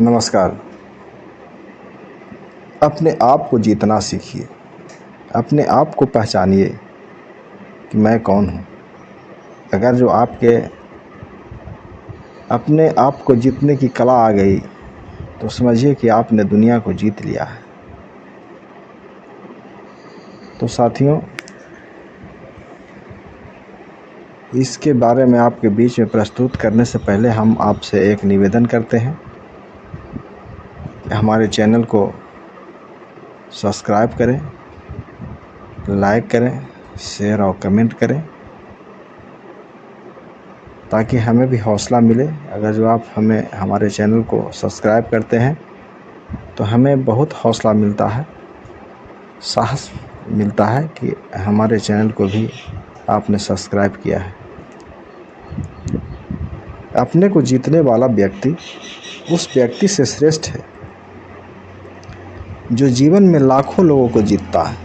नमस्कार। अपने आप को जीतना सीखिए। अपने आप को पहचानिए कि मैं कौन हूँ। अगर जो आपके अपने आप को जीतने की कला आ गई तो समझिए कि आपने दुनिया को जीत लिया है। तो साथियों, इसके बारे में आपके बीच में प्रस्तुत करने से पहले हम आपसे एक निवेदन करते हैं कि हमारे चैनल को सब्सक्राइब करें, लाइक करें, शेयर और कमेंट करें ताकि हमें भी हौसला मिले। अगर जो आप हमारे चैनल को सब्सक्राइब करते हैं तो हमें बहुत हौसला मिलता है, साहस मिलता है कि हमारे चैनल को भी आपने सब्सक्राइब किया है। अपने को जीतने वाला व्यक्ति उस व्यक्ति से श्रेष्ठ है जो जीवन में लाखों लोगों को जीतता है।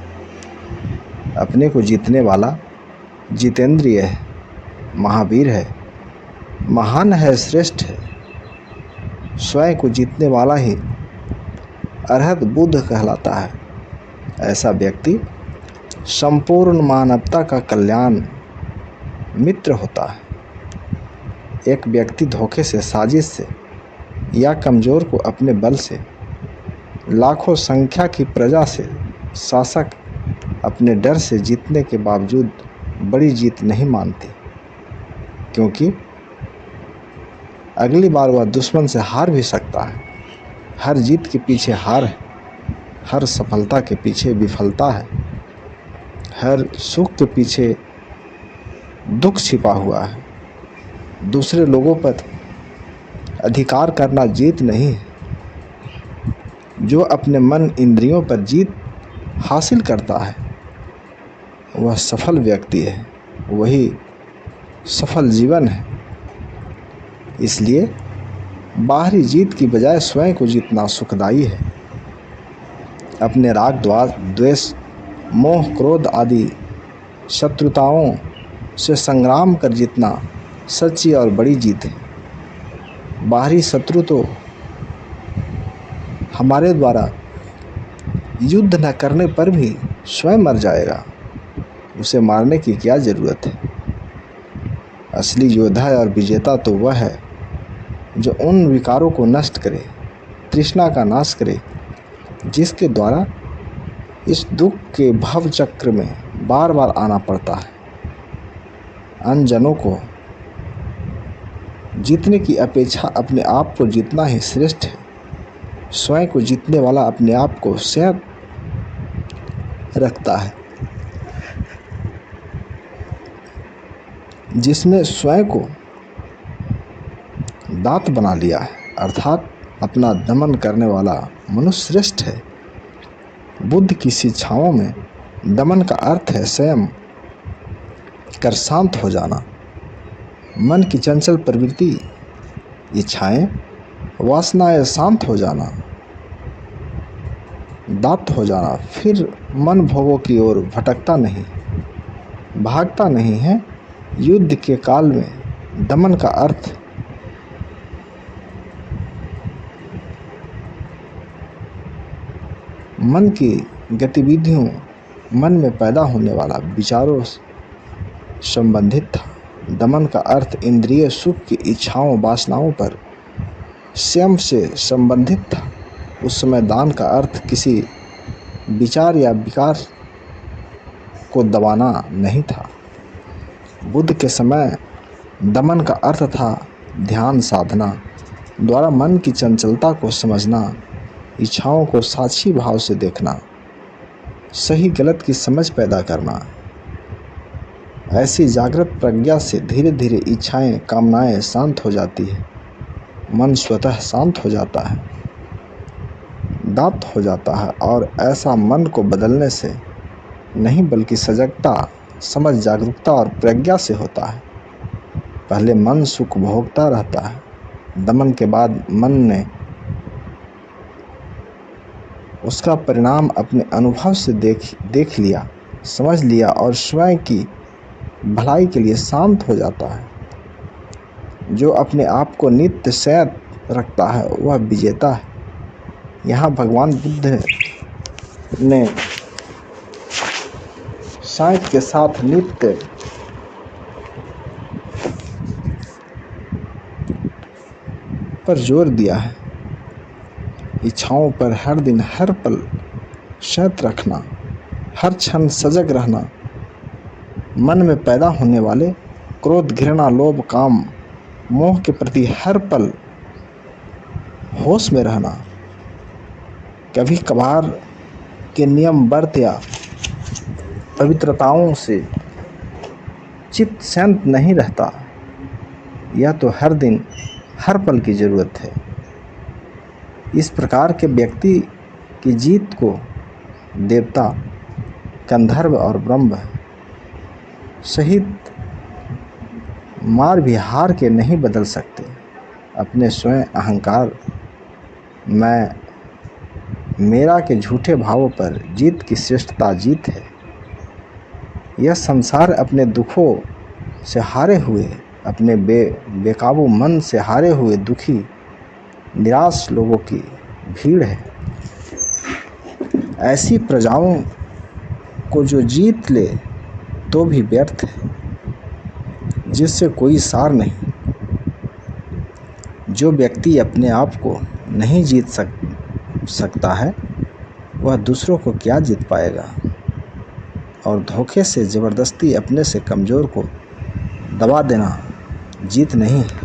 अपने को जीतने वाला जितेंद्रिय है, महावीर है, महान है, श्रेष्ठ है। स्वयं को जीतने वाला ही अरहत बुद्ध कहलाता है। ऐसा व्यक्ति संपूर्ण मानवता का कल्याण मित्र होता है। एक व्यक्ति धोखे से, साजिश से या कमज़ोर को अपने बल से, लाखों संख्या की प्रजा से, शासक अपने डर से जीतने के बावजूद बड़ी जीत नहीं मानते, क्योंकि अगली बार वह दुश्मन से हार भी सकता है। हर जीत के पीछे हार है, हर सफलता के पीछे विफलता है, हर सुख के पीछे दुख छिपा हुआ है। दूसरे लोगों पर अधिकार करना जीत नहीं है। जो अपने मन इंद्रियों पर जीत हासिल करता है वह सफल व्यक्ति है, वही सफल जीवन है। इसलिए बाहरी जीत की बजाय स्वयं को जीतना सुखदायी है। अपने राग, द्वेष, मोह, क्रोध आदि शत्रुताओं से संग्राम कर जीतना सच्ची और बड़ी जीत है। बाहरी शत्रु तो हमारे द्वारा युद्ध न करने पर भी स्वयं मर जाएगा, उसे मारने की क्या ज़रूरत है। असली योद्धा और विजेता तो वह है जो उन विकारों को नष्ट करे, तृष्णा का नाश करे, जिसके द्वारा इस दुख के भव चक्र में बार बार आना पड़ता है। अनजनों को जीतने की अपेक्षा अपने आप को जीतना ही श्रेष्ठ है। स्वयं को जीतने वाला अपने आप को स्वयं रखता है। जिसने स्वयं को दांत बना लिया है, अर्थात अपना दमन करने वाला मनुष्य श्रेष्ठ है। बुद्ध की शिक्षाओं में दमन का अर्थ है संयम कर शांत हो जाना। मन की चंचल प्रवृत्ति, इच्छाएं, वासनाएं शांत हो जाना, दांत हो जाना। फिर मन भोगों की ओर भटकता नहीं, भागता नहीं है। युद्ध के काल में दमन का अर्थ मन की गतिविधियों, मन में पैदा होने वाला विचारों संबंधित था। दमन का अर्थ इंद्रिय सुख की इच्छाओं, वासनाओं पर संयम से संबंधित था। उस समय दान का अर्थ किसी विचार या विकार को दबाना नहीं था। बुद्ध के समय दमन का अर्थ था ध्यान साधना द्वारा मन की चंचलता को समझना, इच्छाओं को साक्षी भाव से देखना, सही गलत की समझ पैदा करना। ऐसी जागृत प्रज्ञा से धीरे धीरे इच्छाएं, कामनाएं शांत हो जाती है। मन स्वतः शांत हो जाता है, दांत हो जाता है। और ऐसा मन को बदलने से नहीं बल्कि सजगता, समझ, जागरूकता और प्रज्ञा से होता है। पहले मन सुख भोगता रहता है। दमन के बाद मन ने उसका परिणाम अपने अनुभव से देख लिया, समझ लिया और स्वयं की भलाई के लिए शांत हो जाता है। जो अपने आप को नित्य संयत रखता है वह विजेता है। यहाँ भगवान बुद्ध ने साइंस के साथ नित्य पर जोर दिया है। इच्छाओं पर हर दिन हर पल शर्त रखना, हर क्षण सजग रहना, मन में पैदा होने वाले क्रोध, घृणा, लोभ, काम, मोह के प्रति हर पल होश में रहना, कभी कभार के नियम व्रत या पवित्रताओं से चित्त शांत नहीं रहता। यह तो हर दिन हर पल की जरूरत है। इस प्रकार के व्यक्ति की जीत को देवता, गंधर्व और ब्रह्म सहित मार भी हार के नहीं बदल सकते। अपने स्वयं अहंकार, मैं, मेरा के झूठे भावों पर जीत की श्रेष्ठता जीत है। यह संसार अपने दुखों से हारे हुए, अपने बेकाबू मन से हारे हुए दुखी निराश लोगों की भीड़ है। ऐसी प्रजाओं को जो जीत ले तो भी व्यर्थ है, जिससे कोई सार नहीं। जो व्यक्ति अपने आप को नहीं जीत सकता है वह दूसरों को क्या जीत पाएगा। और धोखे से ज़बरदस्ती अपने से कमज़ोर को दबा देना जीत नहीं है।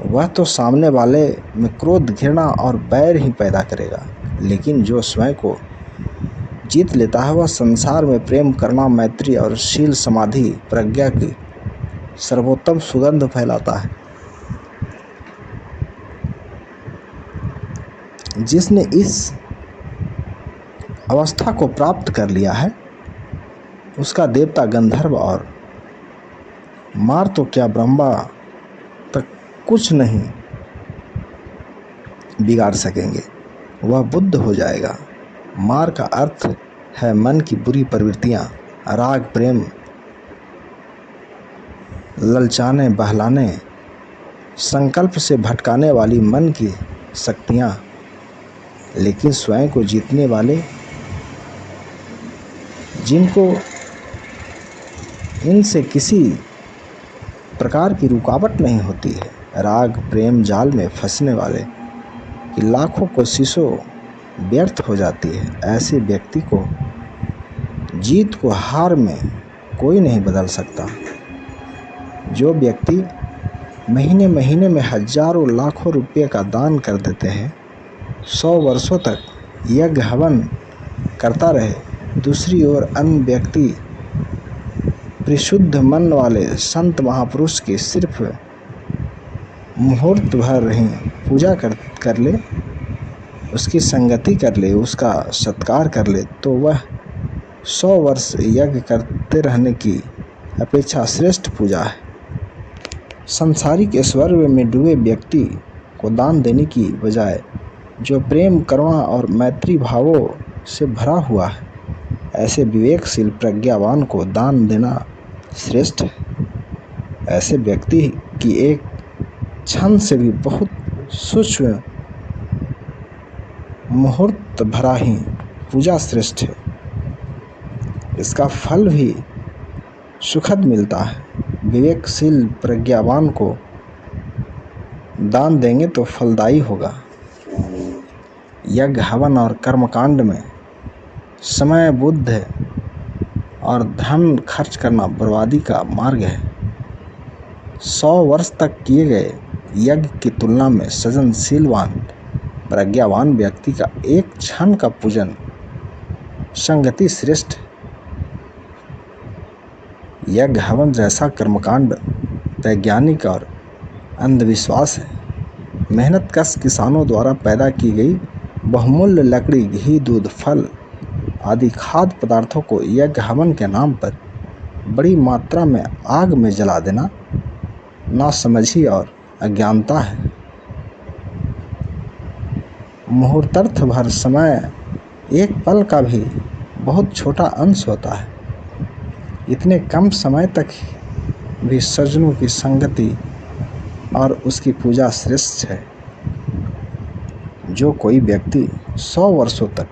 वह तो सामने वाले में क्रोध, घृणा और बैर ही पैदा करेगा। लेकिन जो स्वयं को जीत लेता है वह संसार में प्रेम, करुणा, मैत्री और शील, समाधि, प्रज्ञा की सर्वोत्तम सुगंध फैलाता है। जिसने इस अवस्था को प्राप्त कर लिया है उसका देवता, गंधर्व और मार तो क्या ब्रह्मा तक कुछ नहीं बिगाड़ सकेंगे। वह बुद्ध हो जाएगा। मार का अर्थ है मन की बुरी प्रवृत्तियां, राग, प्रेम, ललचाने, बहलाने, संकल्प से भटकाने वाली मन की शक्तियां। लेकिन स्वयं को जीतने वाले, जिनको इनसे किसी प्रकार की रुकावट नहीं होती है, राग प्रेम जाल में फंसने वाले की लाखों कोशिशों व्यर्थ हो जाती है। ऐसे व्यक्ति को जीत को हार में कोई नहीं बदल सकता। जो व्यक्ति महीने महीने में हजारों लाखों रुपये का दान कर देते हैं, 100 वर्षों तक यज्ञ हवन करता रहे, दूसरी ओर अन्य व्यक्ति परिशुद्ध मन वाले संत महापुरुष की सिर्फ मुहूर्त भर ही पूजा कर ले, उसकी संगति कर ले, उसका सत्कार कर ले, तो वह 100 वर्ष यज्ञ करते रहने की अपेक्षा श्रेष्ठ पूजा है। सांसारिक ऐश्वर्य में डूबे व्यक्ति को दान देने की बजाय जो प्रेम, करुणा और मैत्री भावों से भरा हुआ है, ऐसे विवेकशील प्रज्ञावान को दान देना श्रेष्ठ है। ऐसे व्यक्ति की एक क्षण से भी बहुत सूक्ष्म मुहूर्त भरा ही पूजा श्रेष्ठ है। इसका फल भी सुखद मिलता है। विवेकशील प्रज्ञावान को दान देंगे तो फलदायी होगा। यज्ञ, हवन और कर्मकांड में समय, बुद्धि और धन खर्च करना बर्बादी का मार्ग है। 100 वर्ष तक किए गए यज्ञ की तुलना में सृजनशीलवान प्रज्ञावान व्यक्ति का एक क्षण का पूजन संगति श्रेष्ठ। यज्ञ हवन जैसा कर्मकांड वैज्ञानिक और अंधविश्वास है। मेहनतकश किसानों द्वारा पैदा की गई बहुमूल्य लकड़ी, घी, दूध, फल आदि खाद्य पदार्थों को यज्ञ हवन के नाम पर बड़ी मात्रा में आग में जला देना नासमझी और अज्ञानता है। मुहूर्तार्थ भर समय एक पल का भी बहुत छोटा अंश होता है। इतने कम समय तक भी सज्जनों की संगति और उसकी पूजा श्रेष्ठ है। जो कोई व्यक्ति 100 वर्षों तक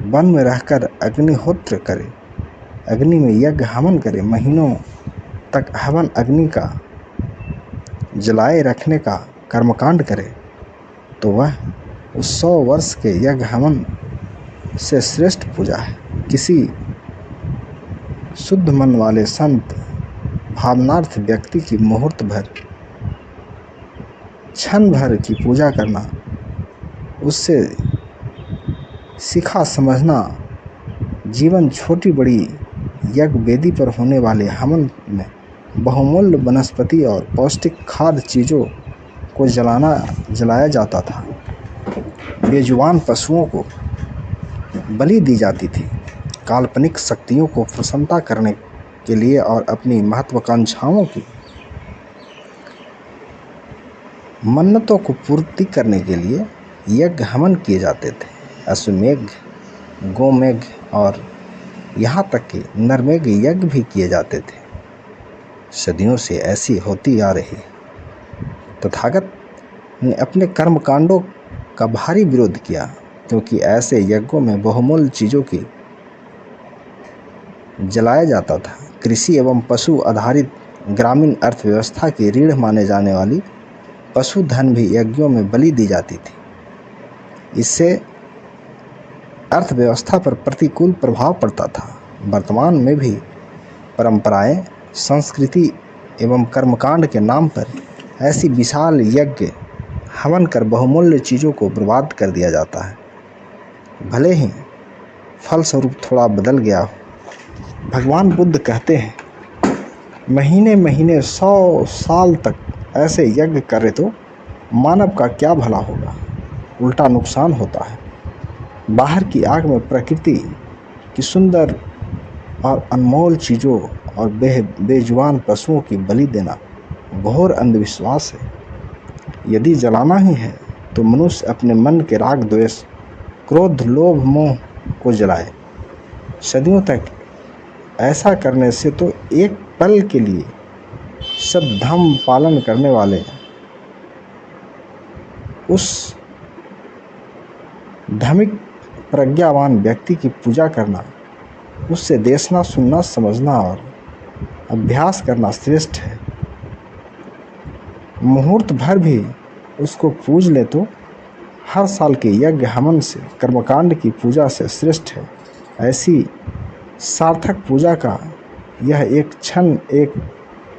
वन में रहकर अग्निहोत्र करे, अग्नि में यज्ञ हवन करे, महीनों तक हवन अग्नि का जलाए रखने का कर्मकांड करे, तो वह उस 100 वर्ष के यज्ञ हवन से श्रेष्ठ पूजा है। किसी शुद्ध मन वाले संत भावनार्थ व्यक्ति की मुहूर्त भर, क्षण भर की पूजा करना, उससे सिखा समझना, जीवन छोटी बड़ी यज्ञ वेदी पर होने वाले हवन में बहुमूल्य वनस्पति और पौष्टिक खाद्य चीज़ों को जलाया जाता था। बेजुबान पशुओं को बलि दी जाती थी। काल्पनिक शक्तियों को प्रसन्नता करने के लिए और अपनी महत्वाकांक्षाओं की मन्नतों को पूर्ति करने के लिए यज्ञ हवन किए जाते थे। अश्वमेघ, गोमेघ और यहाँ तक कि नरमेघ यज्ञ भी किए जाते थे। सदियों से ऐसी होती आ रही। तथागत ने अपने कर्मकांडों का भारी विरोध किया, क्योंकि ऐसे यज्ञों में बहुमूल्य चीज़ों की जलाया जाता था। कृषि एवं पशु आधारित ग्रामीण अर्थव्यवस्था की रीढ़ माने जाने वाली पशुधन भी यज्ञों में बलि दी जाती थी। इससे अर्थव्यवस्था पर प्रतिकूल प्रभाव पड़ता था। वर्तमान में भी परंपराएं, संस्कृति एवं कर्मकांड के नाम पर ऐसी विशाल यज्ञ हवन कर बहुमूल्य चीज़ों को बर्बाद कर दिया जाता है। भले ही फलस्वरूप थोड़ा बदल गया हो। भगवान बुद्ध कहते हैं, महीने महीने 100 साल तक ऐसे यज्ञ करे तो मानव का क्या भला होगा, उल्टा नुकसान होता है। बाहर की आग में प्रकृति की सुंदर और अनमोल चीज़ों और बेजुबान पशुओं की बलि देना घोर अंधविश्वास है। यदि जलाना ही है तो मनुष्य अपने मन के राग, द्वेष, क्रोध, लोभ, मोह को जलाए। सदियों तक ऐसा करने से तो एक पल के लिए सब धर्म पालन करने वाले उस धार्मिक प्रज्ञावान व्यक्ति की पूजा करना, उससे देखना, सुनना, समझना और अभ्यास करना श्रेष्ठ है। मुहूर्त भर भी उसको पूज ले तो हर साल के यज्ञ हवन से, कर्मकांड की पूजा से श्रेष्ठ है। ऐसी सार्थक पूजा का यह एक क्षण, एक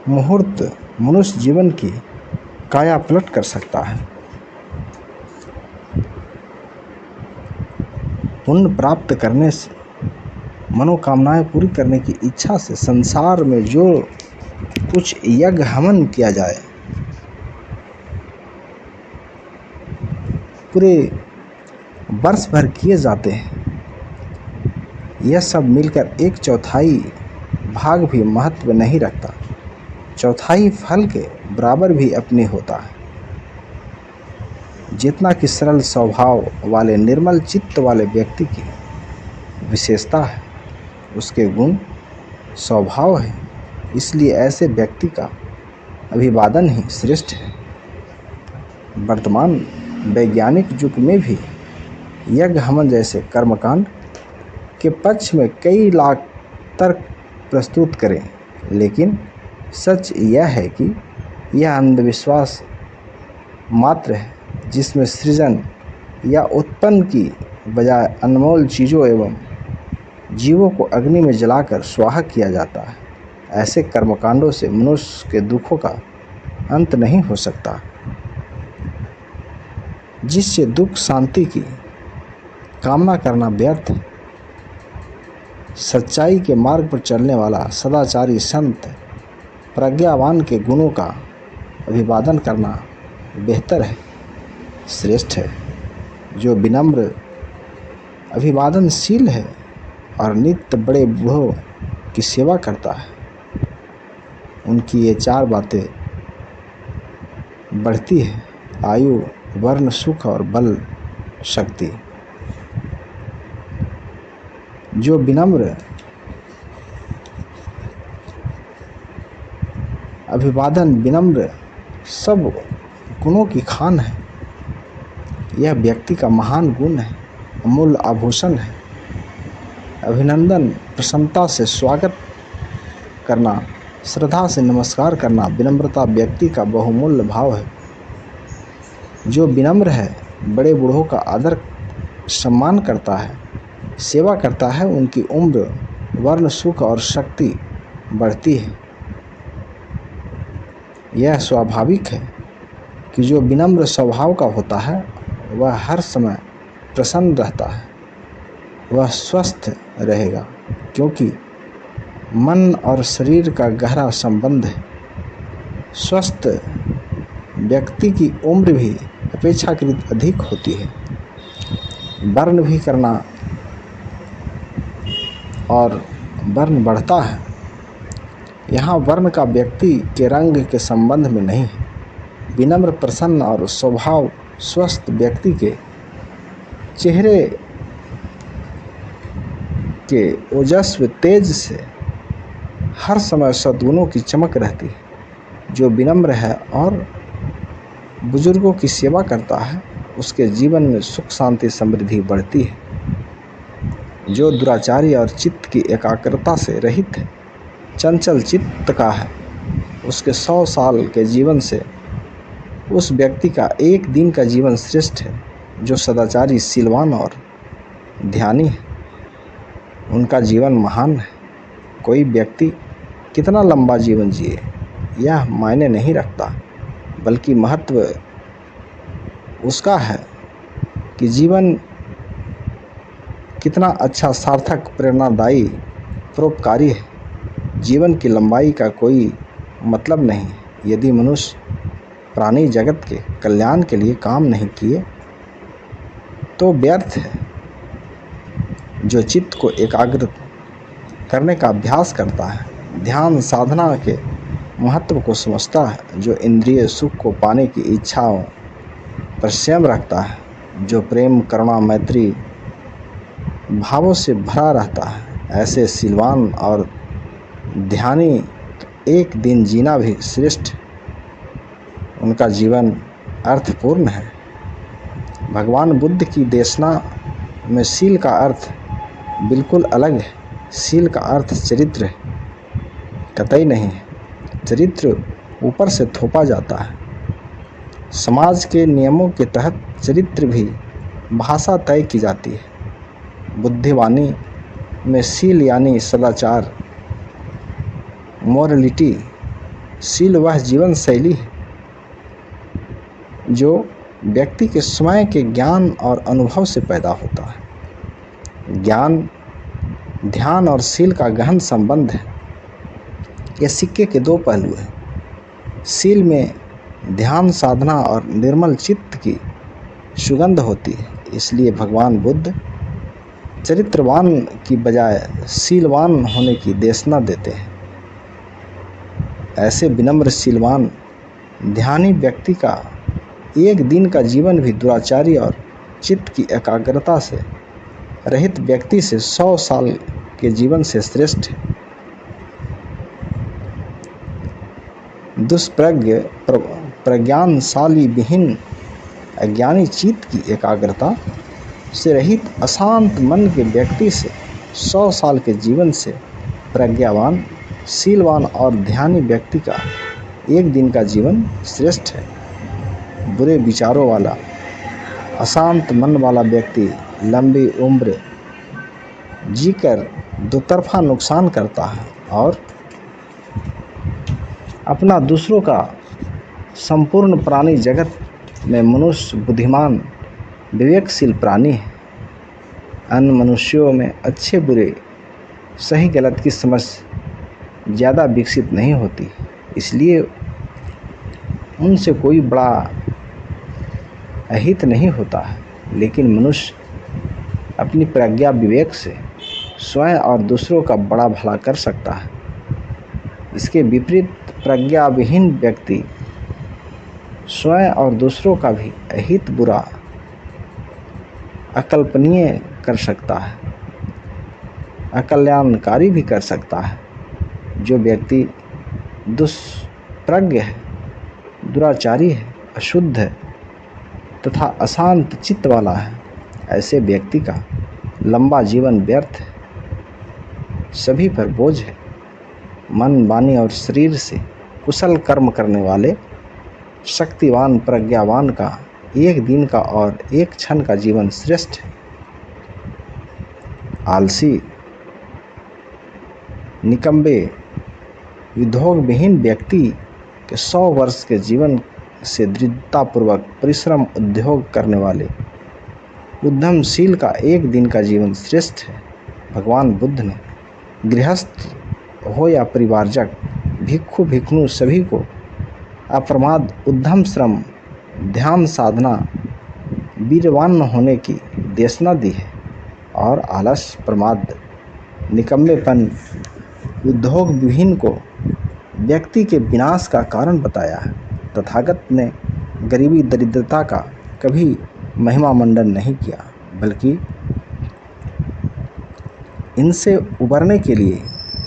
मुहूर्त मनुष्य जीवन की काया पलट कर सकता है। पुण्य प्राप्त करने से, मनोकामनाएं पूरी करने की इच्छा से संसार में जो कुछ यज्ञ हवन किया जाए, पूरे वर्ष भर किए जाते हैं, यह सब मिलकर 1/4 भाग भी महत्व नहीं रखता। 1/4 फल के बराबर भी अपने होता है। जितना कि सरल स्वभाव वाले, निर्मल चित्त वाले व्यक्ति की विशेषता है, उसके गुण स्वभाव है। इसलिए ऐसे व्यक्ति का अभिवादन ही श्रेष्ठ है। वर्तमान वैज्ञानिक युग में भी यज्ञ हवन जैसे कर्मकांड के पक्ष में कई लाख तर्क प्रस्तुत करें, लेकिन सच यह है कि यह अंधविश्वास मात्र है, जिसमें सृजन या उत्पन्न की बजाय अनमोल चीज़ों एवं जीवों को अग्नि में जलाकर स्वाहा किया जाता है। ऐसे कर्मकांडों से मनुष्य के दुखों का अंत नहीं हो सकता, जिससे दुख शांति की कामना करना व्यर्थ है। सच्चाई के मार्ग पर चलने वाला सदाचारी संत प्रज्ञावान के गुणों का अभिवादन करना बेहतर है, श्रेष्ठ है। जो विनम्र, अभिवादनशील है और नित्य बड़े बूढ़ों की सेवा करता है, उनकी ये 4 बातें बढ़ती है: आयु, वर्ण, सुख और बल, शक्ति। जो विनम्र, अभिवादन, विनम्र, सब गुणों की खान है। यह व्यक्ति का महान गुण है, अमूल्य आभूषण है। अभिनंदन, प्रसन्नता से स्वागत करना, श्रद्धा से नमस्कार करना, विनम्रता व्यक्ति का बहुमूल्य भाव है। जो विनम्र है, बड़े बूढ़ों का आदर सम्मान करता है, सेवा करता है, उनकी उम्र, वर्ण, सुख और शक्ति बढ़ती है। यह स्वाभाविक है कि जो विनम्र स्वभाव का होता है वह हर समय प्रसन्न रहता है, वह स्वस्थ रहेगा, क्योंकि मन और शरीर का गहरा संबंध है। स्वस्थ व्यक्ति की उम्र भी अपेक्षाकृत अधिक होती है। वर्ण भी करना और वर्ण बढ़ता है। यहाँ वर्ण का व्यक्ति के रंग के संबंध में नहीं है। विनम्र, प्रसन्न और स्वभाव स्वस्थ व्यक्ति के चेहरे के ओजस्वी तेज से हर समय सद्गुणों की चमक रहती है। जो विनम्र है और बुजुर्गों की सेवा करता है, उसके जीवन में सुख, शांति, समृद्धि बढ़ती है। जो दुराचारी और चित्त की एकाग्रता से रहित है, चंचल चित्त का है, उसके 100 साल के जीवन से उस व्यक्ति का एक दिन का जीवन श्रेष्ठ है। जो सदाचारी, शीलवान और ध्यानी है, उनका जीवन महान है। कोई व्यक्ति कितना लंबा जीवन जिए यह मायने नहीं रखता, बल्कि महत्व उसका है कि जीवन कितना अच्छा, सार्थक, प्रेरणादायी, परोपकारी है। जीवन की लंबाई का कोई मतलब नहीं यदि मनुष्य प्राणी जगत के कल्याण के लिए काम नहीं किए तो व्यर्थ है। जो चित्त को एकाग्र करने का अभ्यास करता है, ध्यान साधना के महत्व को समझता है, जो इंद्रिय सुख को पाने की इच्छाओं पर संयम रखता है, जो प्रेम, करुणा, मैत्री भावों से भरा रहता है, ऐसे शीलवान और ध्यानी एक दिन जीना भी श्रेष्ठ। उनका जीवन अर्थपूर्ण है। भगवान बुद्ध की देशना में शील का अर्थ बिल्कुल अलग है। शील का अर्थ चरित्र है, कतई नहीं है। चरित्र ऊपर से थोपा जाता है। समाज के नियमों के तहत चरित्र भी भाषा तय की जाती है। बुद्धिवाणी में शील यानी सदाचार, मोरलिटी। शील वह जीवन शैली है जो व्यक्ति के स्वयं के ज्ञान और अनुभव से पैदा होता है। ज्ञान, ध्यान और शील का गहन संबंध है। ये सिक्के के दो पहलू हैं। शील में ध्यान साधना और निर्मल चित्त की सुगंध होती है। इसलिए भगवान बुद्ध चरित्रवान की बजाय शीलवान होने की देशना देते हैं। ऐसे विनम्र, शीलवान, ध्यानी व्यक्ति का एक दिन का जीवन भी दुराचारी और चित्त की एकाग्रता से रहित व्यक्ति से 100 साल के जीवन से श्रेष्ठ है। दुष्प्रज्ञ, प्रज्ञानशाली विहीन, अज्ञानी चित्त की एकाग्रता से रहित अशांत मन के व्यक्ति से 100 साल के जीवन से प्रज्ञावान, शीलवान और ध्यानी व्यक्ति का एक दिन का जीवन श्रेष्ठ है। बुरे विचारों वाला, अशांत मन वाला व्यक्ति लंबी उम्र जीकर दोतरफा नुकसान करता है और अपना दूसरों का। संपूर्ण प्राणी जगत में मनुष्य बुद्धिमान, विवेकशील प्राणी है। अन्य मनुष्यों में अच्छे बुरे, सही गलत की समझ ज़्यादा विकसित नहीं होती, इसलिए उनसे कोई बड़ा अहित नहीं होता है। लेकिन मनुष्य अपनी प्रज्ञा, विवेक से स्वयं और दूसरों का बड़ा भला कर सकता है। इसके विपरीत प्रज्ञाविहीन व्यक्ति स्वयं और दूसरों का भी अहित, बुरा, अकल्पनीय कर सकता है, अकल्याणकारी भी कर सकता है। जो व्यक्ति दुष्प्रज्ञ है, दुराचारी है अशुद्ध तथा अशांत चित्त वाला है, ऐसे व्यक्ति का लंबा जीवन व्यर्थ है, सभी पर बोझ है। मन, वाणी और शरीर से कुशल कर्म करने वाले शक्तिवान प्रज्ञावान का एक दिन का और एक क्षण का जीवन श्रेष्ठ है। आलसी, निकम्बे, उद्योग विहीन व्यक्ति के 100 वर्ष के जीवन से दृढ़तापूर्वक परिश्रम उद्योग करने वाले उद्यमशील का एक दिन का जीवन श्रेष्ठ है। भगवान बुद्ध ने गृहस्थ हो या परिवारजक, भिक्षु भिक्षुणी सभी को अप्रमाद, उद्यम, श्रम, ध्यान साधना, वीरवान होने की देशना दी है और आलस, प्रमाद, निकम्मेपन, उद्योग विहीन को व्यक्ति के विनाश का कारण बताया है। तथागत ने गरीबी दरिद्रता का कभी महिमा मंडन नहीं किया, बल्कि इनसे उबरने के लिए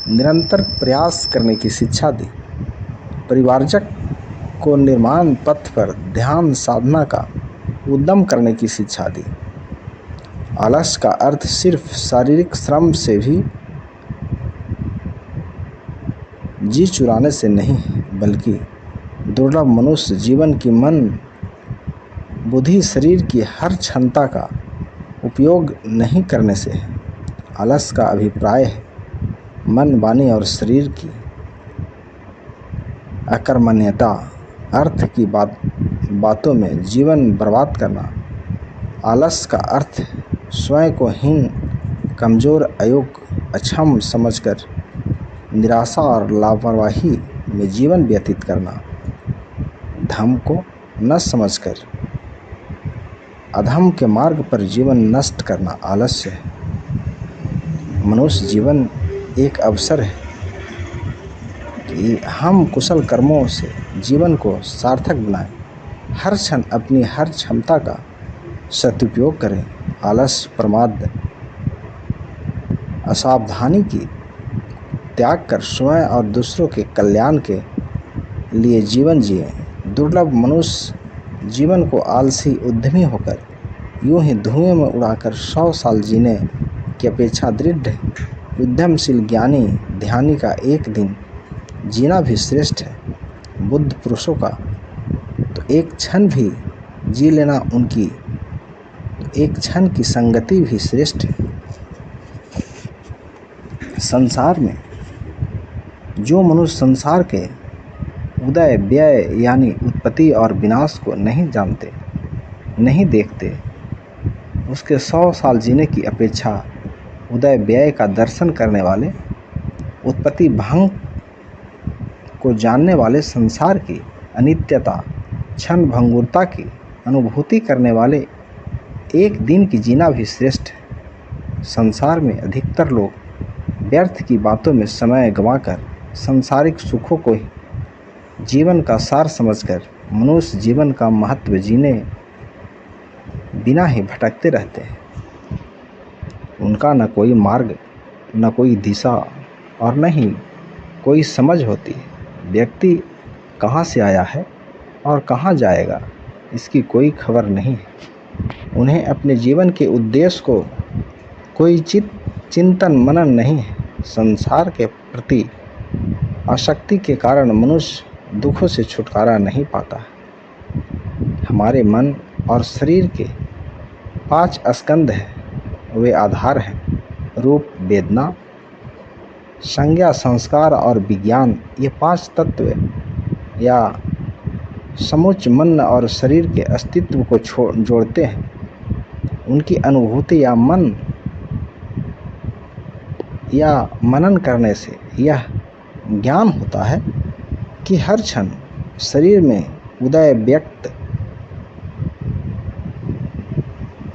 निरंतर प्रयास करने की शिक्षा दी। परिवारजक को निर्माण पथ पर ध्यान साधना का उद्यम करने की शिक्षा दी। आलस का अर्थ सिर्फ शारीरिक श्रम से भी जी चुराने से नहीं है, बल्कि दुर्लभ मनुष्य जीवन की मन, बुद्धि, शरीर की हर क्षमता का उपयोग नहीं करने से है। आलस का अभिप्राय है मन, वाणी और शरीर की अकर्मण्यता, अर्थ की बातों में जीवन बर्बाद करना। आलस का अर्थ स्वयं को हीन, कमज़ोर, अयोग्य, अक्षम समझकर निराशा और लापरवाही में जीवन व्यतीत करना। धर्म को न समझकर अधर्म के मार्ग पर जीवन नष्ट करना आलस्य है। मनुष्य जीवन एक अवसर है कि हम कुशल कर्मों से जीवन को सार्थक बनाएं, हर क्षण अपनी हर क्षमता का सदुपयोग करें। आलस, प्रमाद, असावधानी की त्याग कर स्वयं और दूसरों के कल्याण के लिए जीवन जिए। दुर्लभ मनुष्य जीवन को आलसी उद्यमी होकर यूं ही धुएं में उड़ाकर 100 साल जीने की अपेक्षा दृढ़ उद्यमशील ज्ञानी ध्यानी का एक दिन जीना भी श्रेष्ठ है। बुद्ध पुरुषों का तो एक क्षण भी जी लेना, उनकी एक क्षण की संगति भी श्रेष्ठ है। संसार में जो मनुष्य संसार के उदय व्यय यानी उत्पत्ति और विनाश को नहीं जानते, नहीं देखते, उसके 100 साल जीने की अपेक्षा उदय व्यय का दर्शन करने वाले, उत्पत्ति भंग को जानने वाले, संसार की अनित्यता, क्षण भंगुरता की अनुभूति करने वाले एक दिन की जीना भी श्रेष्ठ है। संसार में अधिकतर लोग व्यर्थ की बातों में समय गंवाकर सांसारिक सुखों को ही जीवन का सार समझकर मनुष्य जीवन का महत्व जीने बिना ही भटकते रहते हैं। उनका न कोई मार्ग, न कोई दिशा और न ही कोई समझ होती है। व्यक्ति कहाँ से आया है और कहाँ जाएगा, इसकी कोई खबर नहीं है। उन्हें अपने जीवन के उद्देश्य को कोई चिंतन मनन नहीं है। संसार के प्रति आसक्ति के कारण मनुष्य दुखों से छुटकारा नहीं पाता। हमारे मन और शरीर के 5 स्कंध हैं। वे आधार हैं रूप, वेदना, संज्ञा, संस्कार और विज्ञान। ये 5 तत्व या समुच्च मन और शरीर के अस्तित्व को जोड़ते हैं। उनकी अनुभूति या मनन करने से यह ज्ञान होता है कि हर क्षण शरीर में उदय व्यक्त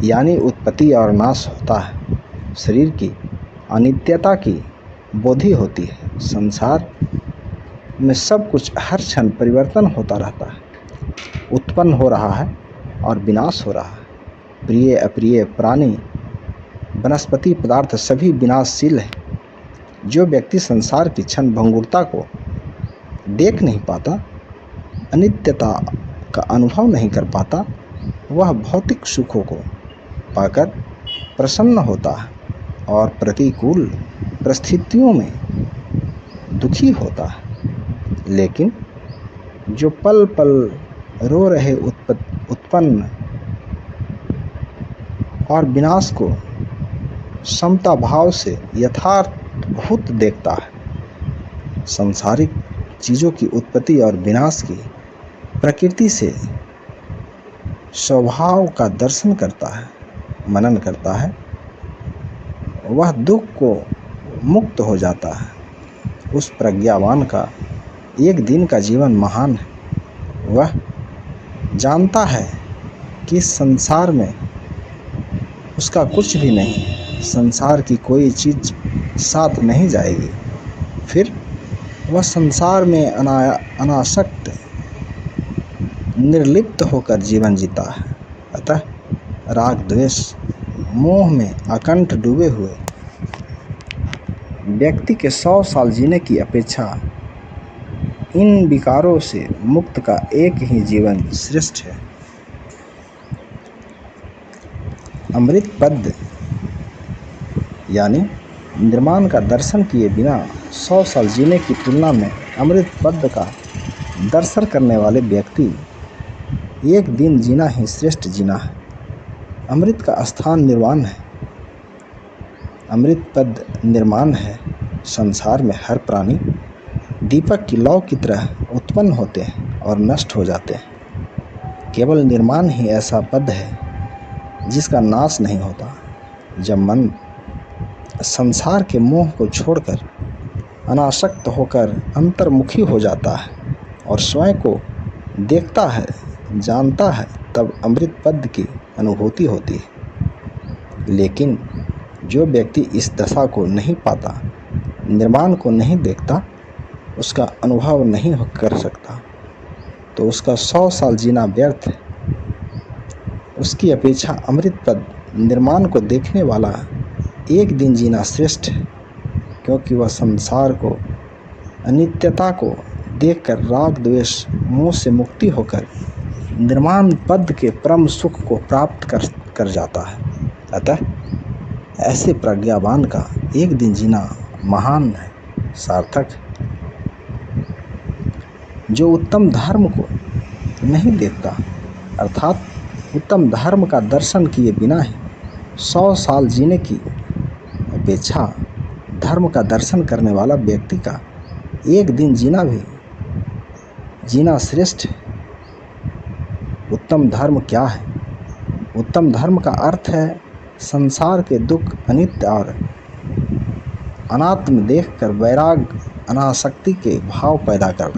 यानी उत्पत्ति और नाश होता है। शरीर की अनित्यता की बोधि होती है। संसार में सब कुछ हर क्षण परिवर्तन होता रहता है, उत्पन्न हो रहा है और विनाश हो रहा है। प्रिय अप्रिय प्राणी, वनस्पति पदार्थ सभी विनाशशील है। जो व्यक्ति संसार की क्षण भंगुरता को देख नहीं पाता, अनित्यता का अनुभव नहीं कर पाता, वह भौतिक सुखों को पाकर प्रसन्न होता है और प्रतिकूल परिस्थितियों में दुखी होता है। लेकिन जो पल पल रो रहे उत्पन्न और विनाश को समता भाव से यथार्थभूत देखता है, सांसारिक चीज़ों की उत्पत्ति और विनाश की प्रकृति से स्वभाव का दर्शन करता है, मनन करता है, वह दुख को मुक्त हो जाता है। उस प्रज्ञावान का एक दिन का जीवन महान है। वह जानता है कि संसार में उसका कुछ भी नहीं, संसार की कोई चीज़ साथ नहीं जाएगी। फिर वह संसार में अनासक्त निर्लिप्त होकर जीवन जीता है। अतः राग द्वेष मोह में अकंठ डूबे हुए व्यक्ति के 100 साल जीने की अपेक्षा इन विकारों से मुक्त का एक ही जीवन श्रेष्ठ है। अमृत पद यानी निर्माण का दर्शन किए बिना 100 साल जीने की तुलना में अमृत पद का दर्शन करने वाले व्यक्ति एक दिन जीना ही श्रेष्ठ जीना है। अमृत का स्थान निर्वाण है। अमृत पद निर्माण है। संसार में हर प्राणी दीपक की लौ की तरह उत्पन्न होते हैं और नष्ट हो जाते हैं। केवल निर्माण ही ऐसा पद है जिसका नाश नहीं होता। जब मन संसार के मोह को छोड़कर अनासक्त होकर अंतर्मुखी हो जाता है और स्वयं को देखता है, जानता है, तब अमृत पद की अनुभूति होती है। लेकिन जो व्यक्ति इस दशा को नहीं पाता, निर्माण को नहीं देखता, उसका अनुभव नहीं कर सकता, तो उसका 100 साल जीना व्यर्थ है। उसकी अपेक्षा अमृत पद निर्माण को देखने वाला एक दिन जीना श्रेष्ठ है, क्योंकि वह संसार को, अनित्यता को देखकर राग द्वेष मोह से मुक्ति होकर निर्माण पद के परम सुख को प्राप्त कर जाता है। अतः ऐसे प्रज्ञावान का एक दिन जीना महान है, सार्थक है। जो उत्तम धर्म को नहीं देखता, अर्थात उत्तम धर्म का दर्शन किए बिना ही 100 साल जीने की अपेक्षा धर्म का दर्शन करने वाला व्यक्ति का एक दिन जीना श्रेष्ठ है। उत्तम धर्म क्या है? उत्तम धर्म का अर्थ है संसार के दुख, अनित्य और अनात्म देखकर वैराग, अनासक्ति के भाव पैदा कर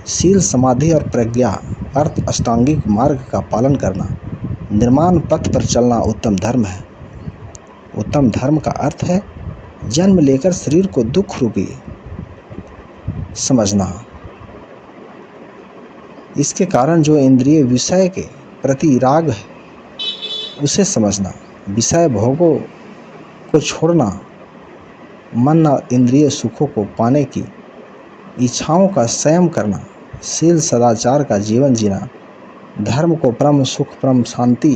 शील, समाधि और प्रज्ञा अर्थ अष्टांगिक मार्ग का पालन करना, निर्माण पथ पर चलना उत्तम धर्म है। उत्तम धर्म का अर्थ है जन्म लेकर शरीर को दुख रूपी समझना। इसके कारण जो इंद्रिय विषय के प्रति राग है उसे समझना, विषय भोगों को छोड़ना, मन और इंद्रिय सुखों को पाने की इच्छाओं का संयम करना, शील सदाचार का जीवन जीना, धर्म को परम सुख, परम शांति,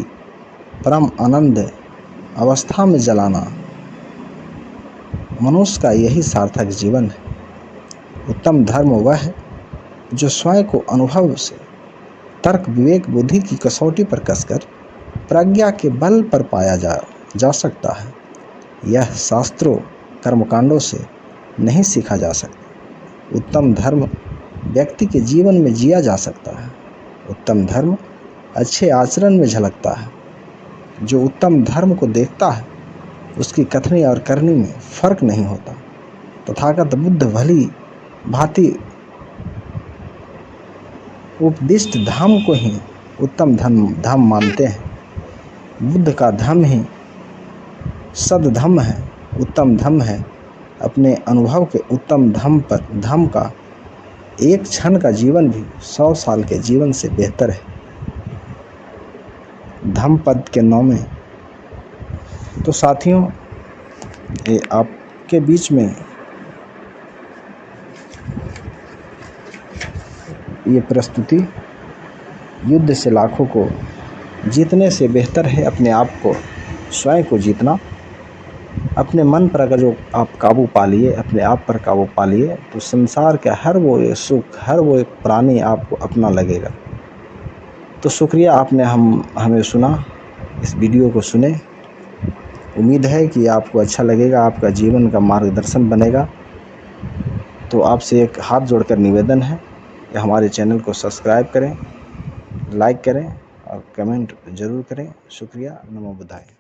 परम आनंद अवस्था में जलाना, मनुष्य का यही सार्थक जीवन है। उत्तम धर्म वह है जो स्वयं को अनुभव से, तर्क, विवेक, बुद्धि की कसौटी पर कसकर प्रज्ञा के बल पर पाया जा सकता है। यह शास्त्रों, कर्मकांडों से नहीं सीखा जा सकता। उत्तम धर्म व्यक्ति के जीवन में जिया जा सकता है। उत्तम धर्म अच्छे आचरण में झलकता है। जो उत्तम धर्म को देखता है उसकी कथनी और करनी में फर्क नहीं होता। तथागत बुद्ध भली भांति उपदिष्ट धर्म को ही उत्तम धर्म मानते हैं। बुद्ध का धर्म ही सद्धर्म है, उत्तम धर्म है। अपने अनुभव के उत्तम धर्म का एक क्षण का जीवन भी 100 साल के जीवन से बेहतर है। धम्म पद के 9 में तो साथियों, ये आपके बीच में ये प्रस्तुति युद्ध से लाखों को जीतने से बेहतर है अपने आप को, स्वयं को जीतना। अपने मन पर अगर जो आप काबू पा लिए, अपने आप पर काबू पा लिए, तो संसार का हर वो एक सुख, हर वो एक प्राणी आपको अपना लगेगा। तो शुक्रिया, आपने हमें सुना, इस वीडियो को सुने। उम्मीद है कि आपको अच्छा लगेगा, आपका जीवन का मार्गदर्शन बनेगा। तो आपसे एक हाथ जोड़कर निवेदन है कि हमारे चैनल को सब्सक्राइब करें, लाइक करें और कमेंट ज़रूर करें। शुक्रिया। नमो बुद्धाय।